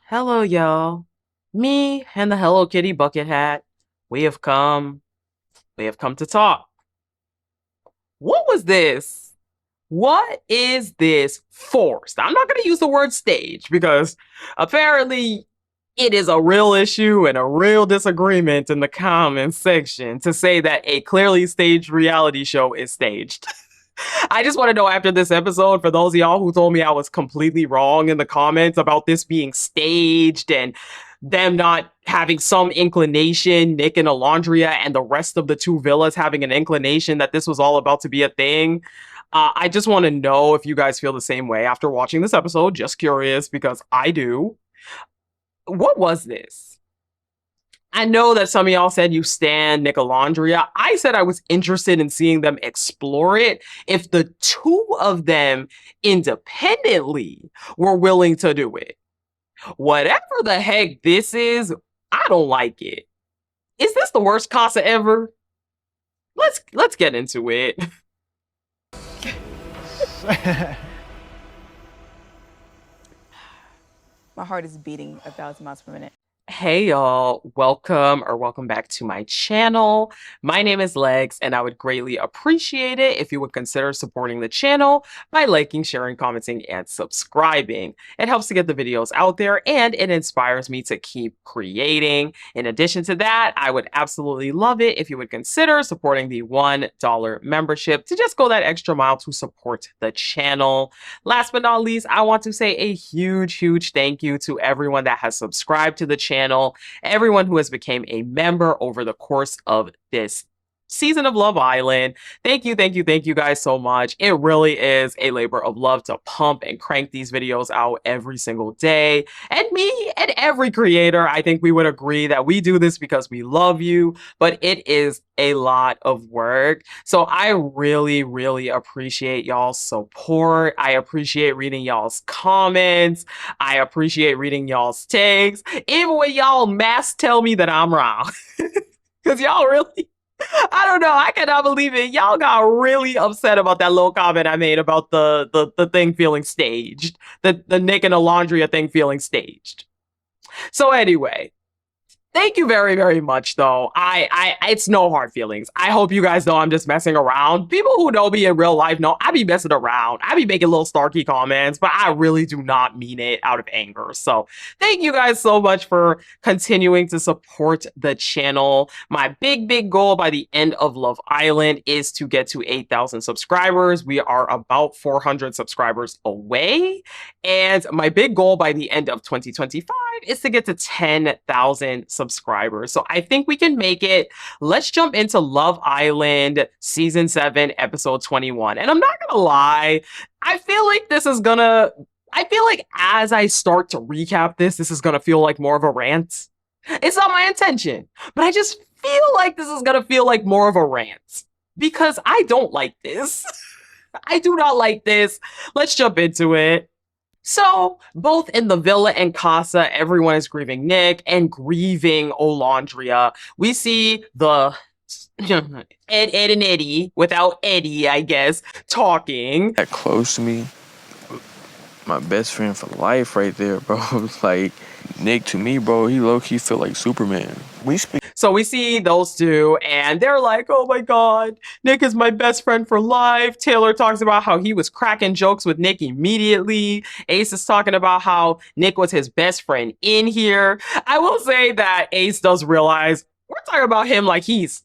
Hello, y'all. Me and the Hello Kitty bucket hat. We have come. We have come to talk. What was this? What is this forced? I'm not going to use the word stage because apparently it is a real issue and a real disagreement in the comments section to say that a clearly staged reality show is staged. I just want to know after this episode, for those of y'all who told me I was completely wrong in the comments about this being staged and them not having some inclination, Nick and Alondria and the rest of the two villas having an inclination that this was all about to be a thing. I just want to know if you guys feel the same way after watching this episode. Just curious because I do. What was this? I know that some of y'all said you stand Nicolandria. I said I was interested in seeing them explore it if the two of them independently were willing to do it. Whatever the heck this is, I don't like it. Is this the worst Casa ever? Let's get into it. My heart is beating 1,000 miles per minute. Hey y'all, welcome back to my channel. My name is Legs and I would greatly appreciate it if you would consider supporting the channel by liking, sharing, commenting, and subscribing. It helps to get the videos out there and it inspires me to keep creating. In addition to that, I would absolutely love it if you would consider supporting the $1 membership to just go that extra mile to support the channel. Last but not least, I want to say a huge thank you to everyone that has subscribed to the channel, everyone who has become a member over the course of this season of Love Island. Thank you guys so much. It really is a labor of love to pump and crank these videos out every single day. And me and every creator, I think we would agree that we do this because we love you, but it is a lot of work. So I really appreciate y'all's support. I appreciate reading y'all's comments. I appreciate reading y'all's takes. Even when y'all mass tell me that I'm wrong. Because y'all really, I don't know. I cannot believe it. Y'all got really upset about that little comment I made about the thing feeling staged. The Nick and Alondria thing feeling staged. So anyway, thank you very much, though. It's no hard feelings. I hope you guys know I'm just messing around. People who know me in real life know I be messing around. I be making little snarky comments, but I really do not mean it out of anger. So thank you guys so much for continuing to support the channel. My big goal by the end of Love Island is to get to 8,000 subscribers. We are about 400 subscribers away. And my big goal by the end of 2025 is to get to 10,000 subscribers. So I think we can make it. Let's jump into Love Island season 7 episode 21. And I'm not gonna lie, I feel like as I start to recap this is gonna feel like more of a rant. It's not my intention, but I just feel like this is gonna feel like more of a rant because I don't like this. I do not like this. Let's jump into it. So, both in the villa and Casa, everyone is grieving Nick and grieving Alondria. We see the Ed and Eddie, without Eddie, I guess, talking. That close to me, my best friend for life right there, bro. Like, Nick to me, bro, he low-key feel like Superman. So we see those two, and they're like, oh my god, Nick is my best friend for life. Taylor talks about how he was cracking jokes with Nick immediately. Ace is talking about how Nick was his best friend in here. I will say that Ace does realize we're talking about him like he's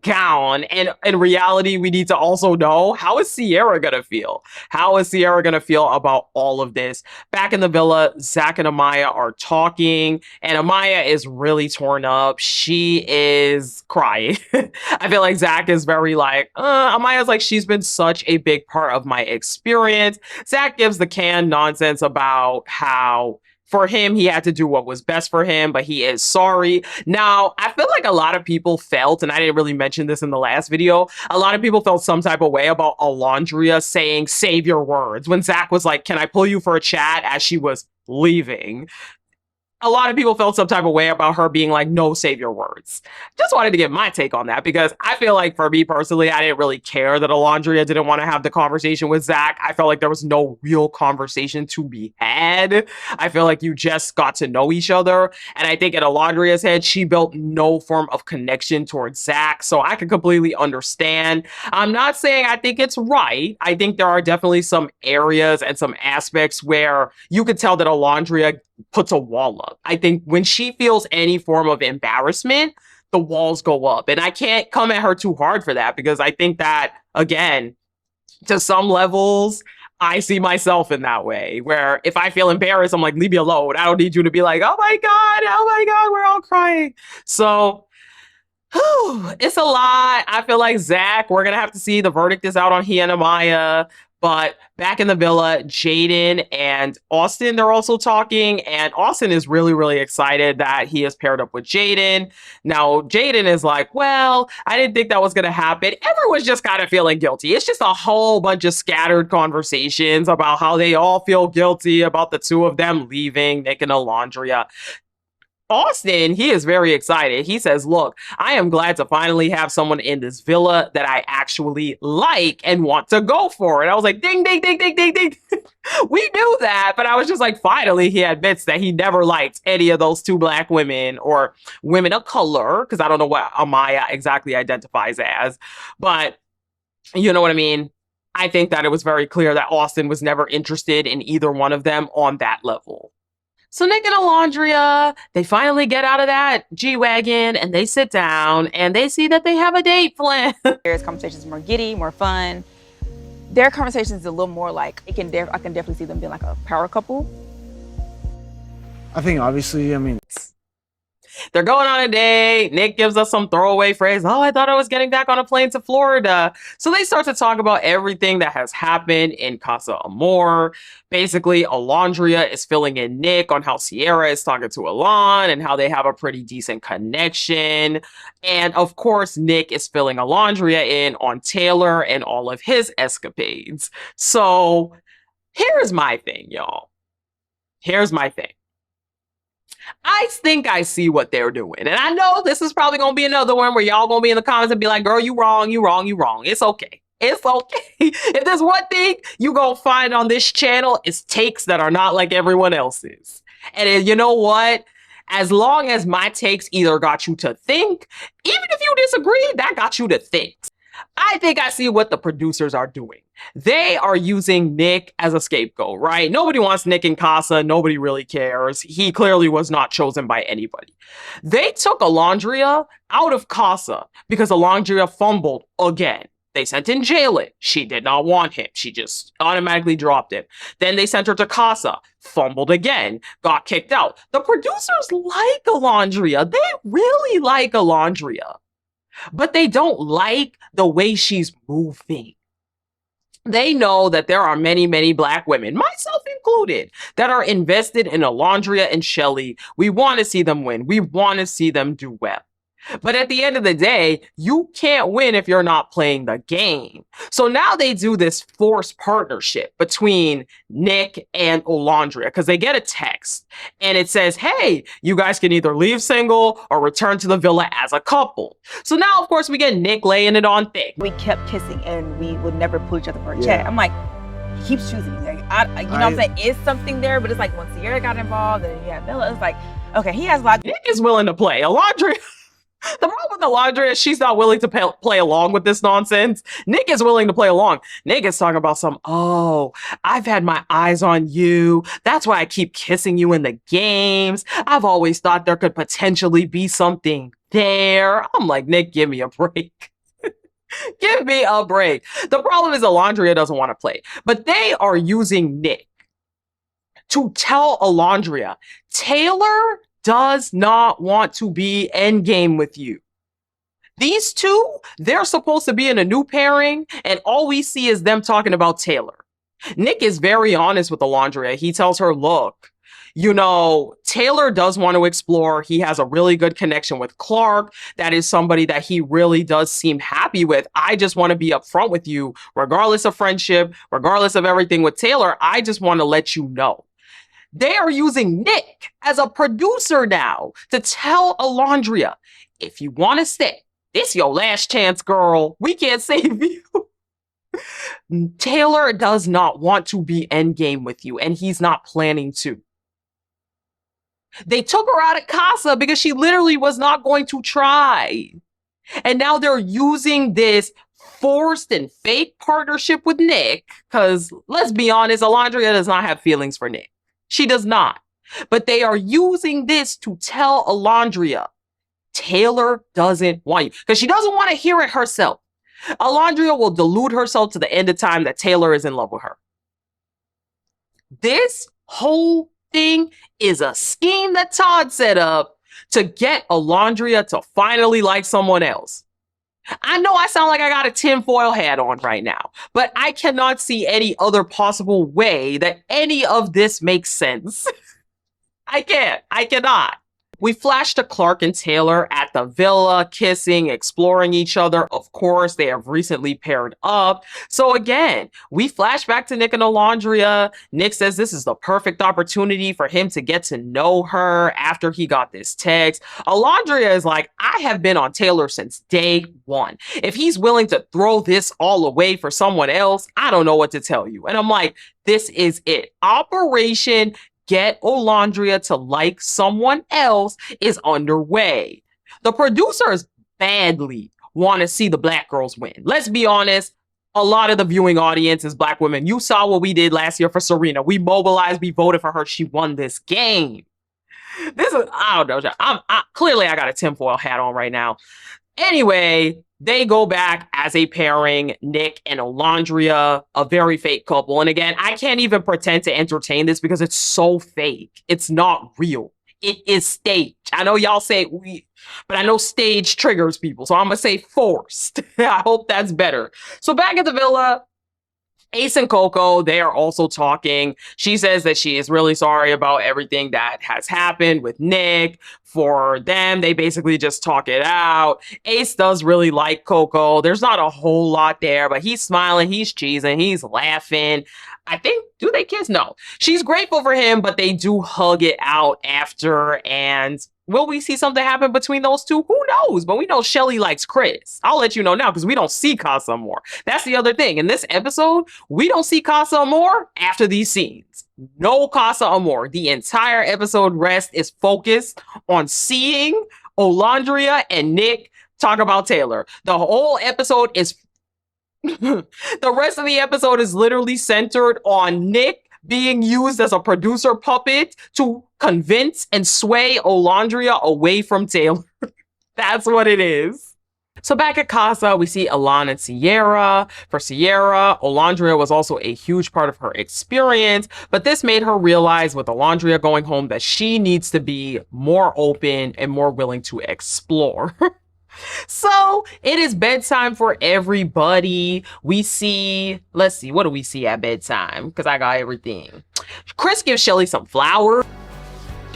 gone, and in reality we need to also know, how is Sierra gonna feel? How is Sierra gonna feel about all of this? Back in the villa, Zach and Amaya are talking, and Amaya is really torn up. She is crying. I feel like Zach is very like, Amaya's like, she's been such a big part of my experience. Zach gives the canned nonsense about how for him, he had to do what was best for him, but he is sorry. Now, I feel like a lot of people felt, and I didn't really mention this in the last video, a lot of people felt some type of way about Alondria saying, save your words, when Zach was like, can I pull you for a chat, as she was leaving. a lot of people felt some type of way about her being like, no, save your words. Just wanted to get my take on that because I feel like for me personally, I didn't really care that Alondria didn't want to have the conversation with Zach. I felt like there was no real conversation to be had. I feel like you just got to know each other. And I think in Alondria's head, she built no form of connection towards Zach. So I can completely understand. I'm not saying I think it's right. I think there are definitely some areas and some aspects where you could tell that Alondria puts a wall up. I think when she feels any form of embarrassment, the walls go up. And I can't come at her too hard for that because I think that, again, to some levels, I see myself in that way where if I feel embarrassed, I'm like, leave me alone. I don't need you to be like, oh my God, we're all crying. So it's a lot. I feel like Zach, we're going to have to see. The verdict is out on he and Amaya. But back in the villa, Jaden and Austin, they're also talking. And Austin is really, really excited that he is paired up with Jaden. Now, Jaden is like, well, I didn't think that was going to happen. Everyone's just kind of feeling guilty. It's just a whole bunch of scattered conversations about how they all feel guilty about the two of them leaving, Nick and Alondria. Austin, he is very excited. He says, look, I am glad to finally have someone in this villa that I actually like and want to go for. And I was like, ding, ding, ding, ding, ding, ding. We knew that, but I was just like, finally, he admits that he never liked any of those two black women or women of color, because I don't know what Amaya exactly identifies as, but you know what I mean? I think that it was very clear that Austin was never interested in either one of them on that level. So Nick and Alondria, they finally get out of that G-Wagon and they sit down and they see that they have a date planned. There's conversations more giddy, more fun. Their conversations a little more like, I can definitely see them being like a power couple. I think obviously, They're going on a date. Nick gives us some throwaway phrase. Oh, I thought I was getting back on a plane to Florida. So they start to talk about everything that has happened in Casa Amor. Basically, Alondria is filling in Nick on how Sierra is talking to Alon and how they have a pretty decent connection. And of course, Nick is filling Alondria in on Taylor and all of his escapades. So here's my thing, y'all. Here's my thing. I think I see what they're doing. And I know this is probably going to be another one where y'all going to be in the comments and be like, girl, you wrong, you wrong, you wrong. It's okay. It's okay. If there's one thing you going to find on this channel, it's takes that are not like everyone else's. And you know what? As long as my takes either got you to think, even if you disagree, that got you to think. I think I see what the producers are doing. They are using Nick as a scapegoat, right? Nobody wants Nick in Casa. Nobody really cares. He clearly was not chosen by anybody. They took Alondria out of Casa because Alondria fumbled again. They sent in Jalen. She did not want him. She just automatically dropped him. Then they sent her to Casa. Fumbled again. Got kicked out. The producers like Alondria. They really like Alondria. But they don't like the way she's moving. They know that there are many, many black women, myself included, that are invested in Alondria and Shelly. We want to see them win. We want to see them do well. But at the end of the day, you can't win if you're not playing the game. So now they do this forced partnership between Nick and Alondria because they get a text and it says, hey, you guys can either leave single or return to the villa as a couple. So now, of course, we get Nick laying it on thick. We kept kissing and we would never pull each other for a chat. I'm like, he keeps choosing me. Like, you know what I'm saying? It's something there, but it's like once Sierra got involved and you had Bella, it's like, okay, he has a lot. Nick is willing to play. Alondria. The problem with Alondria is she's not willing to play along with this nonsense. Nick is willing to play along. Nick is talking about oh, I've had my eyes on you. That's why I keep kissing you in the games. I've always thought there could potentially be something there. I'm like, Nick, give me a break. Give me a break. The problem is Alondria doesn't want to play, but they are using Nick to tell Alondria, Taylor does not want to be endgame with you. These two, they're supposed to be in a new pairing, and all we see is them talking about Taylor. Nick is very honest with Alondria. He tells her, look, you know, Taylor does want to explore. He has a really good connection with Clark. That is somebody that he really does seem happy with. I just want to be upfront with you, regardless of friendship, regardless of everything with Taylor. I just want to let you know. They are using Nick as a producer now to tell Alondria, if you want to stay, this your last chance, girl. We can't save you. Taylor does not want to be endgame with you, and he's not planning to. They took her out of Casa because she literally was not going to try. And now they're using this forced and fake partnership with Nick, because let's be honest, Alondria does not have feelings for Nick. She does not. But they are using this to tell Alondria, Taylor doesn't want you, because she doesn't want to hear it herself. Alondria will delude herself to the end of time that Taylor is in love with her. This whole thing is a scheme that Todd set up to get Alondria to finally like someone else. I know I sound like I got a tinfoil hat on right now, but I cannot see any other possible way that any of this makes sense. I cannot. We flash to Clark and Taylor at the villa, kissing, exploring each other. Of course, they have recently paired up. So again, we flash back to Nick and Alondria. Nick says this is the perfect opportunity for him to get to know her after he got this text. Alondria is like, I have been on Taylor since day one. If he's willing to throw this all away for someone else, I don't know what to tell you. And I'm like, this is it. Operation Get Alondria to like someone else is underway. The producers badly want to see the black girls win. Let's be honest, a lot of the viewing audience is black women. You saw what we did last year for Serena. We mobilized, we voted for her. She won this game. This is, I don't know. Clearly I got a tinfoil hat on right now. Anyway, they go back as a pairing, Nick and Alondria, a very fake couple. And again, I can't even pretend to entertain this because it's so fake. It's not real. It is staged. I know y'all say but I know stage triggers people. So I'm going to say forced. I hope that's better. So back at the villa, Ace and Coco, they are also talking. She says that she is really sorry about everything that has happened with Nick. For them, they basically just talk it out. Ace does really like Coco. There's not a whole lot there, but he's smiling, he's cheesing, he's laughing. I think, do they kiss? No. She's grateful for him, but they do hug it out after. And will we see something happen between those two? Who knows? But we know Shelly likes Chris. I'll let you know now because we don't see Casa more. That's the other thing. In this episode, we don't see Casa more after these scenes. No Casa Amor. The entire episode rest is focused on seeing Alondria and Nick talk about Taylor. The whole episode is the rest of the episode is literally centered on Nick being used as a producer puppet to convince and sway Alondria away from Taylor. That's what it is. So back at Casa, we see Alon and Sierra. For Sierra, Alondria was also a huge part of her experience, but this made her realize with Alondria going home that she needs to be more open and more willing to explore. So it is bedtime for everybody. We see, let's see, what do we see at bedtime? Because I got everything. Chris gives Shelly some flowers.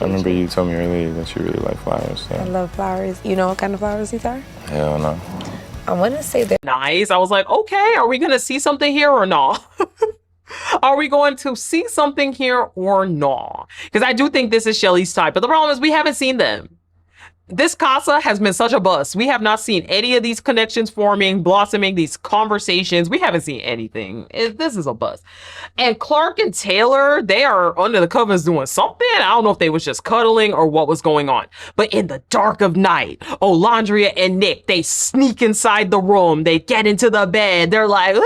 I remember you told me earlier that you really like flowers. So. I love flowers. You know what kind of flowers these are? Hell no. I want to say they're Nice. I was like, okay, are we going to see something here or not? Are we going to see something here or not? Because I do think this is Shelly's type. But the problem is we haven't seen them. This Casa has been such a bust. We have not seen any of these connections forming, blossoming, these conversations. We haven't seen anything. This is a bust. And Clark and Taylor, they are under the covers doing something. I don't know if they was just cuddling or what was going on. But in the dark of night, Alondria and Nick, they sneak inside the room. They get into the bed. They're like,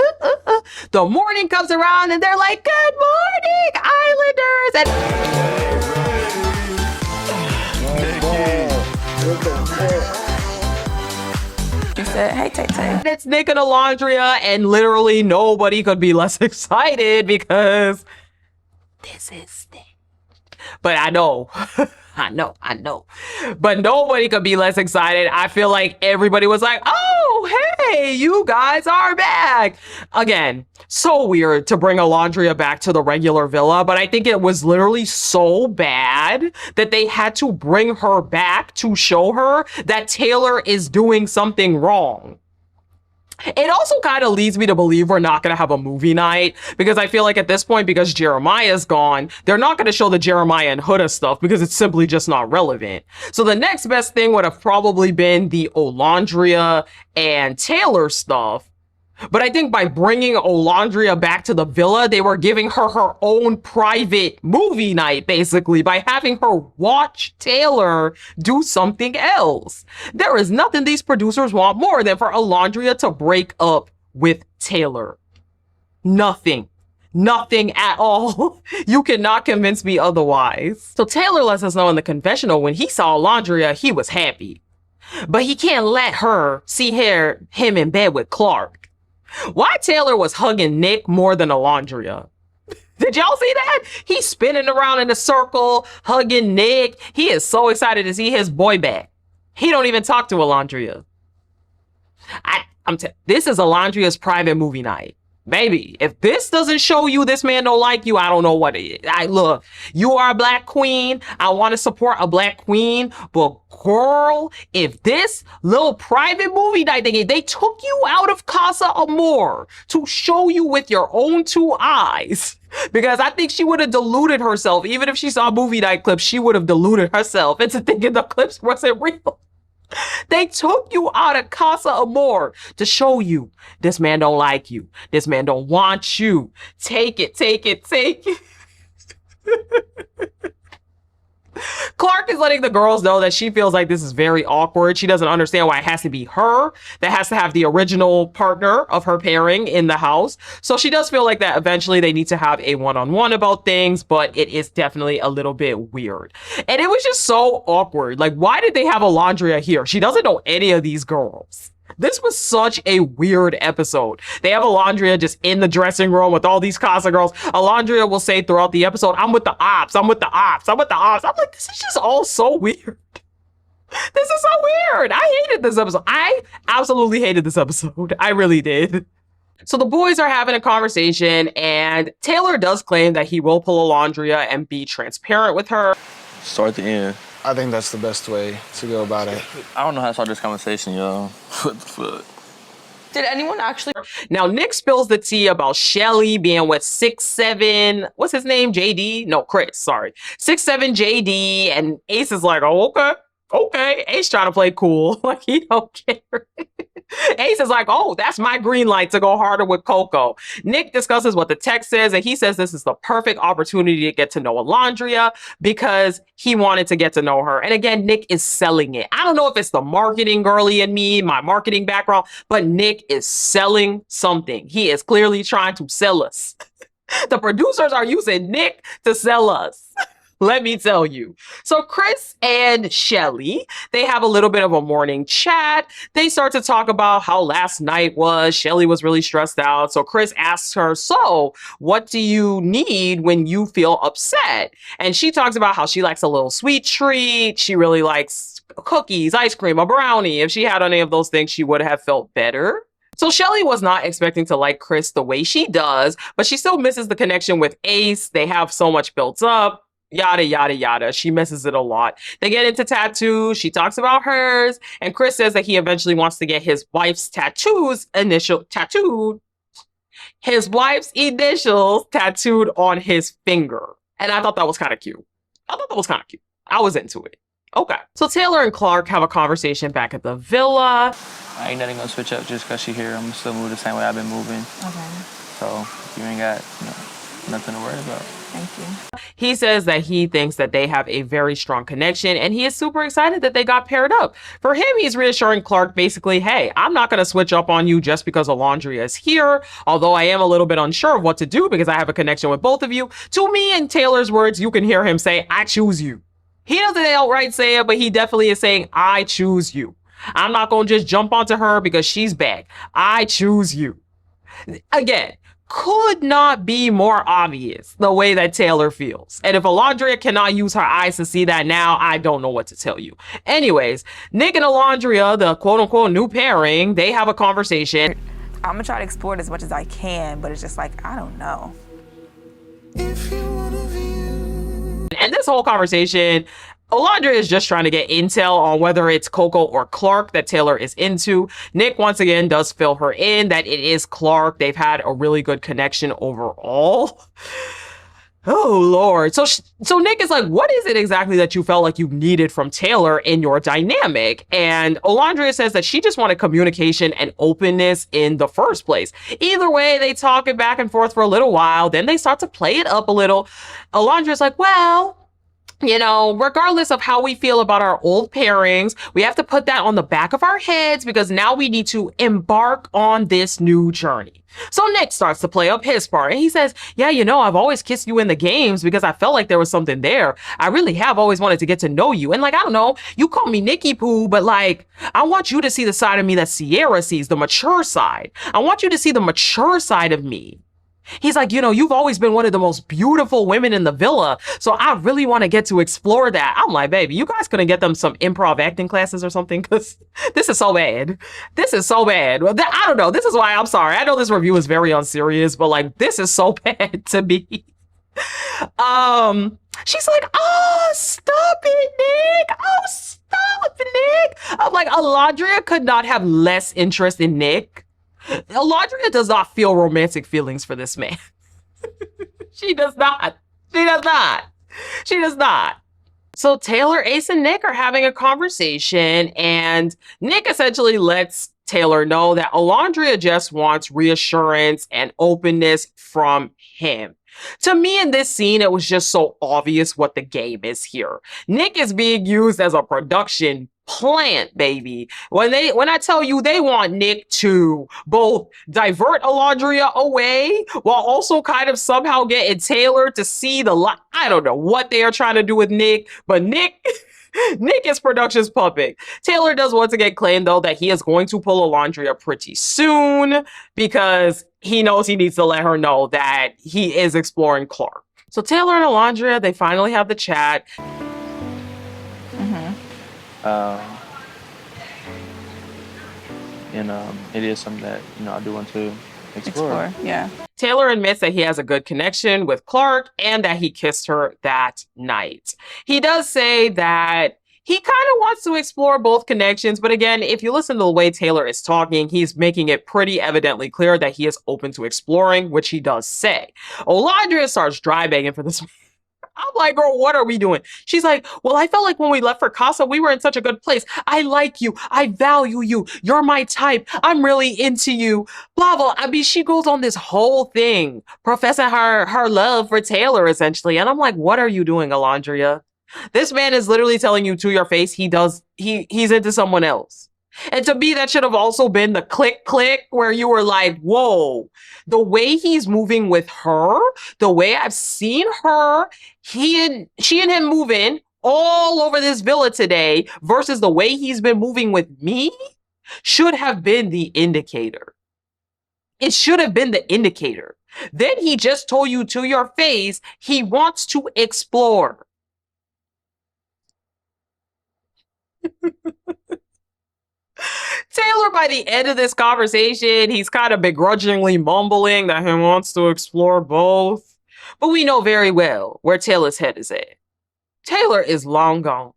The morning comes around and they're like, good morning, Islanders. And She said, hey, Tay-Tay. it's Nick and Alondria, and literally nobody could be less excited because this is staged. But I know, I know. But nobody could be less excited. I feel like everybody was like, oh, hey, you guys are back. Again, so weird to bring Alondria back to the regular villa, but I think it was literally so bad that they had to bring her back to show her that Taylor is doing something wrong. It also kind of leads me to believe we're not going to have a movie night, because I feel like at this point, because Jeremiah's gone, they're not going to show the Jeremiah and Huda stuff because it's simply just not relevant. So the next best thing would have probably been the Olandria and Taylor stuff. But I think by bringing Olandria back to the villa, they were giving her her own private movie night, basically, by having her watch Taylor do something else. There is nothing these producers want more than for Olandria to break up with Taylor. Nothing. Nothing at all. You cannot convince me otherwise. So Taylor lets us know in the confessional when he saw Olandria, he was happy. But he can't let her see him in bed with Clark. Why Taylor was hugging Nick more than Olandria? Did y'all see that? He's spinning around in a circle, hugging Nick. He is so excited to see his boy back. He don't even talk to Olandria. This is Olandria's private movie night. Baby, if this doesn't show you this man don't like you, I don't know what it is. Look, you are a black queen. I want to support a black queen. But girl, if this little private movie night thing, they took you out of Casa Amor to show you with your own two eyes. Because I think she would have deluded herself. Even if she saw movie night clips, she would have deluded herself into thinking the clips wasn't real. They took you out of Casa Amor to show you this man don't like you. This man don't want you. Take it, take it, take it. Clark is letting the girls know that she feels like this is very awkward. She doesn't understand why it has to be her that has to have the original partner of her pairing in the house. So she does feel like that eventually they need to have a one-on-one about things, but it is definitely a little bit weird. And it was just so awkward. Like, why did they have Olandria here? She doesn't know any of these girls. This was such a weird episode. They have Olandria just in the dressing room with all these Casa girls. Olandria will say throughout the episode, I'm with the ops, I'm with the ops, I'm with the ops. I'm like, this is just all so weird. This is so weird. I hated this episode. I absolutely hated this episode. I really did. So the boys are having a conversation, and Taylor does claim that he will pull Olandria and be transparent with her. Start the end. I think that's the best way to go about it. I don't know how to start this conversation, yo. What the fuck? Did anyone actually? Now, Nick spills the tea about Shelly being with 6'7", what's his name? JD? No, Chris, sorry. 6'7" JD, and Ace is like, oh, okay. Ace trying to play cool. Like, he don't care. Ace is like, oh, that's my green light to go harder with Coco. Nick discusses what the text says, and he says this is the perfect opportunity to get to know Olandria because he wanted to get to know her. And again, Nick is selling it. I don't know if it's the marketing girly in me, my marketing background, but Nick is selling something. He is clearly trying to sell us. The producers are using Nick to sell us. Let me tell you. So Chris and Shelly, they have a little bit of a morning chat. They start to talk about how last night was. Shelly was really stressed out. So Chris asks her, so what do you need when you feel upset? And she talks about how she likes a little sweet treat. She really likes cookies, ice cream, a brownie. If she had any of those things, she would have felt better. So Shelly was not expecting to like Chris the way she does, but she still misses the connection with Ace. They have so much built up. Yada, yada, yada. She misses it a lot. They get into tattoos. She talks about hers. And Chris says that he eventually wants to get his wife's his wife's initials tattooed on his finger. And I thought that was kind of cute. I was into it. Okay. So Taylor and Clark have a conversation back at the villa. I ain't nothing gonna switch up just cause she here. I'm still moving the same way I've been moving. Okay. So you ain't got nothing to worry about. Thank you. He says that he thinks that they have a very strong connection and he is super excited that they got paired up. For him, he's reassuring Clark basically, hey, I'm not going to switch up on you just because Olandria is here, although I am a little bit unsure of what to do because I have a connection with both of you. To me, in Taylor's words, you can hear him say, I choose you. He doesn't outright say it, but he definitely is saying, I choose you. I'm not going to just jump onto her because she's back. I choose you. Again, could not be more obvious the way that Taylor feels. And if Olandria cannot use her eyes to see that now, I don't know what to tell you. Anyways, Nick and Olandria, the quote-unquote new pairing, they have a conversation. I'm gonna try to explore it as much as I can, but it's just like, I don't know. And this whole conversation, Olandria is just trying to get intel on whether it's Coco or Clark that Taylor is into. Nick, once again, does fill her in that it is Clark. They've had a really good connection overall. Oh, Lord. So Nick is like, what is it exactly that you felt like you needed from Taylor in your dynamic? And Olandria says that she just wanted communication and openness in the first place. Either way, they talk it back and forth for a little while. Then they start to play it up a little. Olandria's like, well, you know, regardless of how we feel about our old pairings, we have to put that on the back of our heads because now we need to embark on this new journey. So Nick starts to play up his part and he says, yeah, you know, I've always kissed you in the games because I felt like there was something there. I really have always wanted to get to know you. And like, I don't know, you call me Nicky Poo, but like, I want you to see the side of me that Sierra sees, the mature side. I want you to see the mature side of me. He's like, you know, you've always been one of the most beautiful women in the villa, so I really want to get to explore that. I'm like, baby, you guys couldn't get them some improv acting classes or something? Because this is so bad. This is so bad. Well, I don't know. This is why I'm sorry. I know this review is very unserious, but like, this is so bad to me. She's like, oh, stop it, Nick. Oh, stop, Nick. I'm like, Olandria could not have less interest in Nick. Nicolandria does not feel romantic feelings for this man. She does not. She does not. She does not. So Taylor, Ace, and Nick are having a conversation, and Nick essentially lets Taylor know that Olandria just wants reassurance and openness from him. To me, in this scene, it was just so obvious what the game is here. Nick is being used as a production plant, baby. When I tell you they want Nick to both divert Olandria away while also kind of somehow getting Taylor to see the light. I don't know what they are trying to do with Nick, but Nick is production's puppet. Taylor does once again claim, though, that he is going to pull Olandria pretty soon because he knows he needs to let her know that he is exploring Clark. So Taylor and Olandria, they finally have the chat. And it is something that, you know, I do want to explore. Yeah. Taylor admits that he has a good connection with Clark and that he kissed her that night. He does say that he kind of wants to explore both connections, but again, if you listen to the way Taylor is talking, he's making it pretty evidently clear that he is open to exploring, which he does say. Olandria starts dry begging for this. I'm like, girl, what are we doing? She's like, well, I felt like when we left for Casa, we were in such a good place. I like you. I value you. You're my type. I'm really into you. Blah, blah. I mean, she goes on this whole thing, professing her love for Taylor, essentially. And I'm like, what are you doing, Olandria? This man is literally telling you to your face he's into someone else. And to me, that should have also been the click where you were like, whoa, the way he's moving with her, the way I've seen her, she and him moving all over this villa today versus the way he's been moving with me should have been the indicator. It should have been the indicator. Then he just told you to your face he wants to explore. Taylor, by the end of this conversation, he's kind of begrudgingly mumbling that he wants to explore both. But we know very well where Taylor's head is at. Taylor is long gone.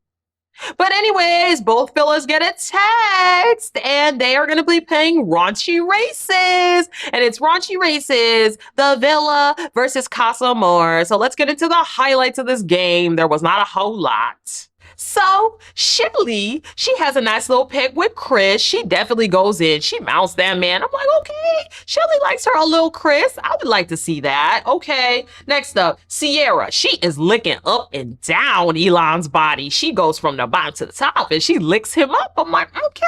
But anyways, both villas get a text and they are going to be playing Raunchy Races. And it's Raunchy Races, the Villa versus Casa More. So let's get into the highlights of this game. There was not a whole lot. So Shelly, she has a nice little pick with Chris. She definitely goes in. She mounts that man. I'm like, okay, Shelly likes her a little Chris. I would like to see that. Okay. Next up, Sierra. She is licking up and down Elon's body. She goes from the bottom to the top and she licks him up. I'm like, okay.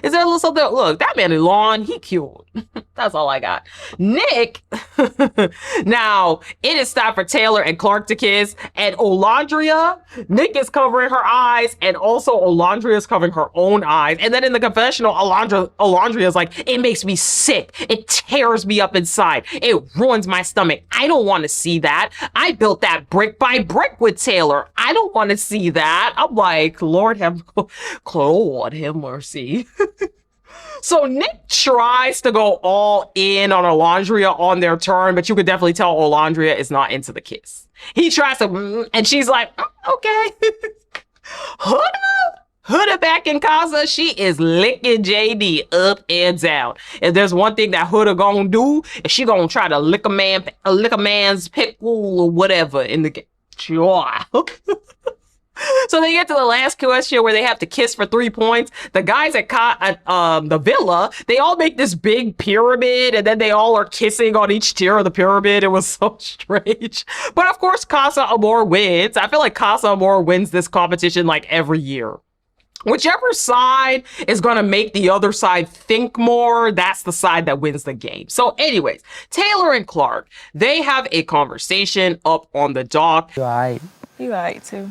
Is there a little something? Look, that man Elon, he cute. That's all I got. Nick. Now, it is time for Taylor and Clark to kiss. And Olandria, Nick is covering her eyes, and also Olandria is covering her own eyes. And then in the confessional, Olandria is like, it makes me sick. It tears me up inside. It ruins my stomach. I don't want to see that. I built that brick by brick with Taylor. I don't want to see that. I'm like, Lord have mercy. So Nick tries to go all in on Alondria on their turn, but you could definitely tell Alondria is not into the kiss. He tries to, and she's like, okay. Huda back in Casa, she is licking JD up and down. If there's one thing that Huda gonna do, is she gonna try to lick a man's pickle or whatever in the game. So they get to the last question where they have to kiss for 3 points. The guys at the villa, they all make this big pyramid, and then they all are kissing on each tier of the pyramid. It was so strange. But of course, Casa Amor wins. I feel like Casa Amor wins this competition like every year. Whichever side is going to make the other side think more, that's the side that wins the game. So anyways, Taylor and Clark, they have a conversation up on the dock. You alright? You alright too.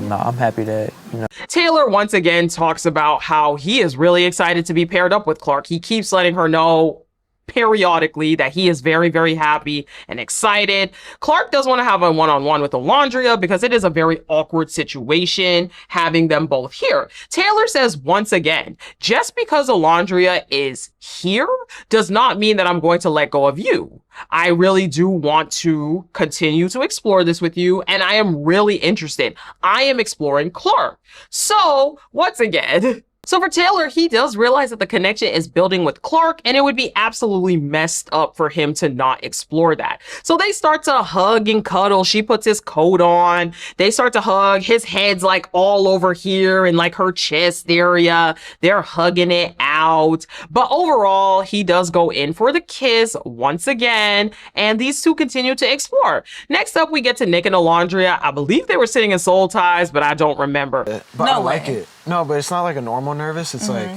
No, I'm happy that, you know. Taylor once again talks about how he is really excited to be paired up with Clark. He keeps letting her know periodically that he is very, very happy and excited. Clark does want to have a one-on-one with Alondria because it is a very awkward situation having them both here. Taylor says once again, just because Alondria is here does not mean that I'm going to let go of you. I really do want to continue to explore this with you, and I am really interested. I am exploring Clark. So once again, so for Taylor, he does realize that the connection is building with Clark, and it would be absolutely messed up for him to not explore that. So they start to hug and cuddle. She puts his coat on. They start to hug. His head's like all over here in like her chest area. They're hugging it out. But overall, he does go in for the kiss once again, and these two continue to explore. Next up, we get to Nick and Alondria. I believe they were sitting in soul ties, but I don't remember. But No I like way. it. No, but it's not like a normal nervous. It's like,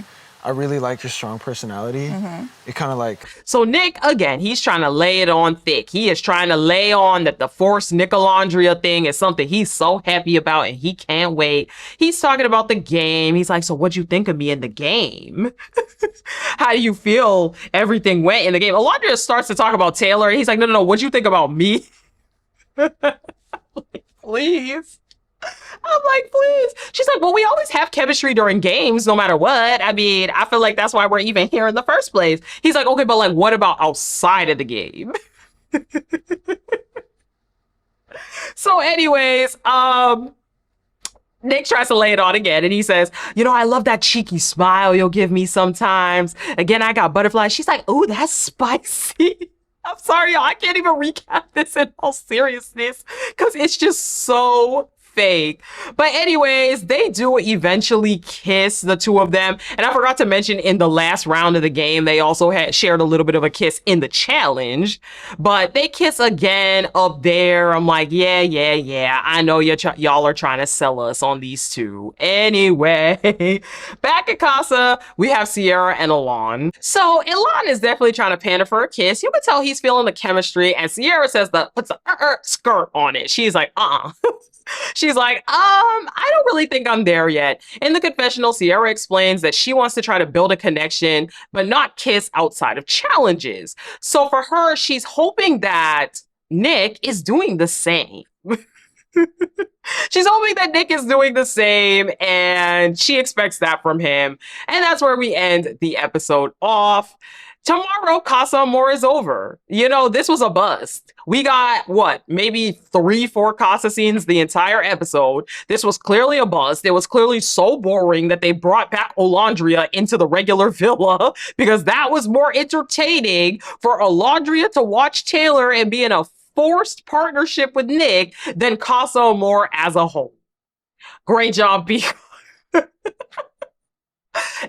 I really like your strong personality. It kind of like... So Nick, again, he's trying to lay it on thick. He is trying to lay on that the forced Nicolandria thing is something he's so happy about and he can't wait. He's talking about the game. He's like, so what'd you think of me in the game? How do you feel everything went in the game? Alondria starts to talk about Taylor. And he's like, no, what'd you think about me? Please. I'm like, please. She's like, well, we always have chemistry during games, no matter what. I mean, I feel like that's why we're even here in the first place. He's like, okay, but like, what about outside of the game? So anyways, Nick tries to lay it on again, and he says, you know, I love that cheeky smile you'll give me sometimes. Again, I got butterflies. She's like, ooh, that's spicy. I'm sorry, y'all. I can't even recap this in all seriousness because it's just so fake. But anyways, they do eventually kiss, the two of them. And I forgot to mention in the last round of the game, they also had shared a little bit of a kiss in the challenge. But they kiss again up there. I'm like, yeah. I know y'all are trying to sell us on these two. Anyway, back at Casa, we have Sierra and Elan. So Elan is definitely trying to pander for a kiss. You can tell he's feeling the chemistry. And Sierra says that puts a skirt on it. She's like, She's like, I don't really think I'm there yet. In the confessional, Sierra explains that she wants to try to build a connection, but not kiss outside of challenges. So for her, she's hoping that Nick is doing the same. She's hoping that Nick is doing the same, and she expects that from him. And that's where we end the episode off. Tomorrow, Casa Amor is over. You know, this was a bust. We got, what, maybe 3-4 Casa scenes the entire episode. This was clearly a bust. It was clearly so boring that they brought back Alondria into the regular villa because that was more entertaining for Alondria to watch Taylor and be in a forced partnership with Nick than Casa Amor as a whole. Great job, B.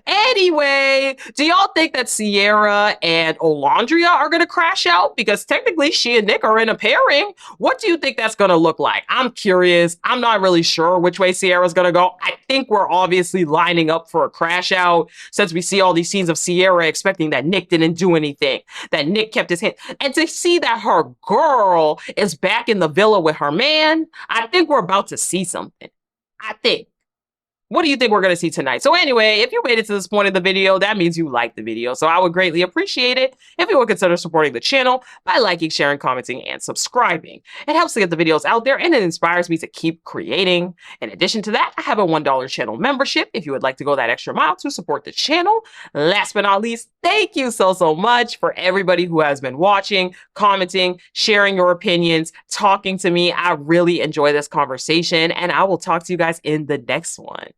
Anyway, do y'all think that Sierra and Alondria are going to crash out? Because technically she and Nick are in a pairing. What do you think that's going to look like? I'm curious. I'm not really sure which way Sierra's going to go. I think we're obviously lining up for a crash out since we see all these scenes of Sierra expecting that Nick didn't do anything, that Nick kept his hand. And to see that her girl is back in the villa with her man, I think we're about to see something. I think. What do you think we're going to see tonight? So anyway, if you made it to this point of the video, that means you liked the video. So I would greatly appreciate it if you would consider supporting the channel by liking, sharing, commenting, and subscribing. It helps to get the videos out there and it inspires me to keep creating. In addition to that, I have a $1 channel membership if you would like to go that extra mile to support the channel. Last but not least, thank you so much for everybody who has been watching, commenting, sharing your opinions, talking to me. I really enjoy this conversation, and I will talk to you guys in the next one.